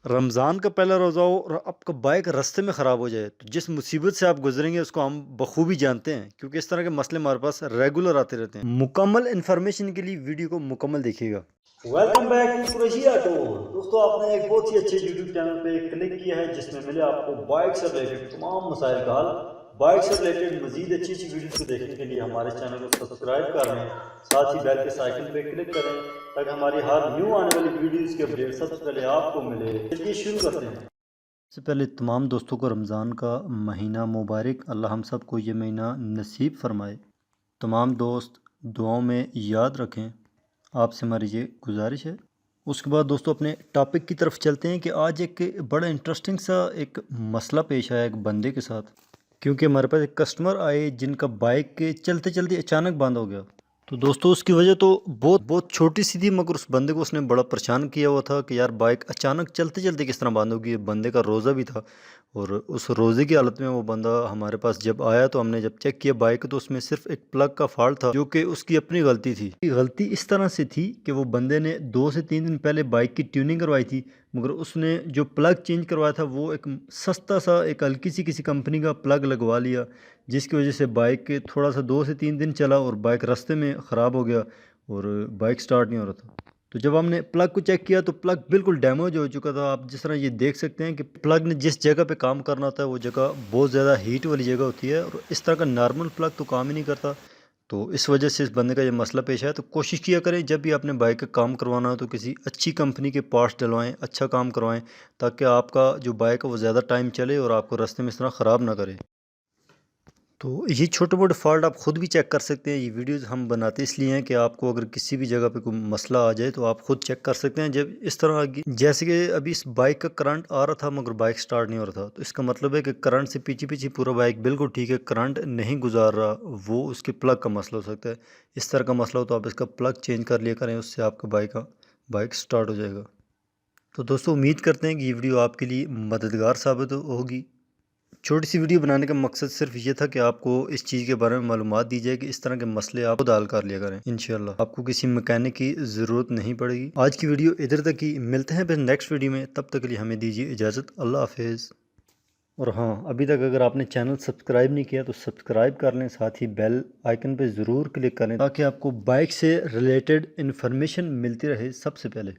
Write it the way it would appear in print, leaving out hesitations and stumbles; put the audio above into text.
रमज़ान का पहला रोज़ा हो और आपका बाइक रास्ते में ख़राब हो जाए, तो जिस मुसीबत से आप गुज़रेंगे उसको हम बखूबी जानते हैं, क्योंकि इस तरह के मसले हमारे पास रेगुलर आते रहते हैं। मुकम्मल इन्फॉर्मेशन के लिए वीडियो को मुकम्मल देखिएगा। Welcome back to Qureshi auto. दोस्तों, आपने एक बहुत ही अच्छे यूट्यूब चैनल पे क्लिक किया है जिसमें मिले आपको बाइक से रिलेटेड तमाम मसाइल का हल। बाइक से रिलेटेड मजीद अच्छी अच्छी वीडियोस को देखने के लिए हमारे चैनल को सब्सक्राइब कर लें, साथ ही बेल के आइकन पे क्लिक करें ताकि हमारी हर न्यू आने वाली वीडियोस के अपडेट सबसे पहले आपको मिले। चलिए शुरू करते हैं। सबसे पहले तमाम दोस्तों को रमज़ान का महीना मुबारक, अल्लाह हम सब को ये महीना नसीब फरमाए। तमाम दोस्त दुआओं में याद रखें, आपसे हमारी ये गुजारिश है। उसके बाद दोस्तों अपने टॉपिक की तरफ चलते हैं कि आज एक बड़ा इंटरेस्टिंग सा एक मसला पेश आया एक बंदे के साथ, क्योंकि हमारे पास एक कस्टमर आए जिनका बाइक के चलते चलते अचानक बंद हो गया। तो दोस्तों उसकी वजह तो बहुत बहुत छोटी सी थी, मगर उस बंदे को उसने बड़ा परेशान किया हुआ था कि यार बाइक अचानक चलते चलते किस तरह बंद होगी। बंदे का रोज़ा भी था और उस रोज़े की हालत में वो बंदा हमारे पास जब आया तो हमने जब चेक किया बाइक तो उसमें सिर्फ एक प्लग का फॉल्ट था, जो कि उसकी अपनी गलती थी। गलती इस तरह से थी कि वो बंदे ने 2 से 3 दिन पहले बाइक की ट्यूनिंग करवाई थी, मगर उसने जो प्लग चेंज करवाया था वो एक सस्ता सा एक हल्की सी किसी कंपनी का प्लग लगवा लिया, जिसकी वजह से बाइक के थोड़ा सा 2 से 3 दिन चला और बाइक रास्ते में ख़राब हो गया और बाइक स्टार्ट नहीं हो रहा था। तो जब हमने प्लग को चेक किया तो प्लग बिल्कुल डैमेज हो चुका था। आप जिस तरह ये देख सकते हैं कि प्लग ने जिस जगह पे काम करना होता है वो जगह बहुत ज़्यादा हीट वाली जगह होती है और इस तरह का नॉर्मल प्लग तो काम ही नहीं करता। तो इस वजह से इस बंदे का ये मसला पेश आया। तो कोशिश किया करें जब भी आपने बाइक का काम करवाना हो तो किसी अच्छी कंपनी के पार्ट्स डलवाएं, अच्छा काम करवाएं, ताकि आपका जो बाइक है वो ज़्यादा टाइम चले और आपको रास्ते में इस तरह ख़राब ना करे। तो ये छोटे मोटे फॉल्ट आप ख़ुद भी चेक कर सकते हैं। ये वीडियोज़ हम बनाते इसलिए हैं कि आपको अगर किसी भी जगह पे कोई मसला आ जाए तो आप ख़ुद चेक कर सकते हैं। जब इस तरह जैसे कि अभी इस बाइक का करंट आ रहा था मगर बाइक स्टार्ट नहीं हो रहा था, तो इसका मतलब है कि करंट से पीछे पीछे पूरा बाइक बिल्कुल ठीक है, करंट नहीं गुजार रहा, वो उसके प्लग का मसला हो सकता है। इस तरह का मसला हो तो आप इसका प्लग चेंज कर लिया करें, उससे आपका बाइक स्टार्ट हो जाएगा। तो दोस्तों उम्मीद करते हैं कि ये वीडियो आपके लिए मददगार साबित होगी। छोटी सी वीडियो बनाने का मकसद सिर्फ ये था कि आपको इस चीज़ के बारे में मालूमात दी जाए कि इस तरह के मसले आप खुद हल कर लिया करें। इंशाल्लाह आपको किसी मैकेनिक की ज़रूरत नहीं पड़ेगी। आज की वीडियो इधर तक ही, मिलते हैं फिर नेक्स्ट वीडियो में, तब तक के लिए हमें दीजिए इजाज़त। अल्लाह हाफिज़। और हाँ, अभी तक अगर आपने चैनल सब्सक्राइब नहीं किया तो सब्सक्राइब कर लें, साथ ही बेल आइकन पर ज़रूर क्लिक करें ताकि आपको बाइक से रिलेटेड इन्फॉर्मेशन मिलती रहे सबसे पहले।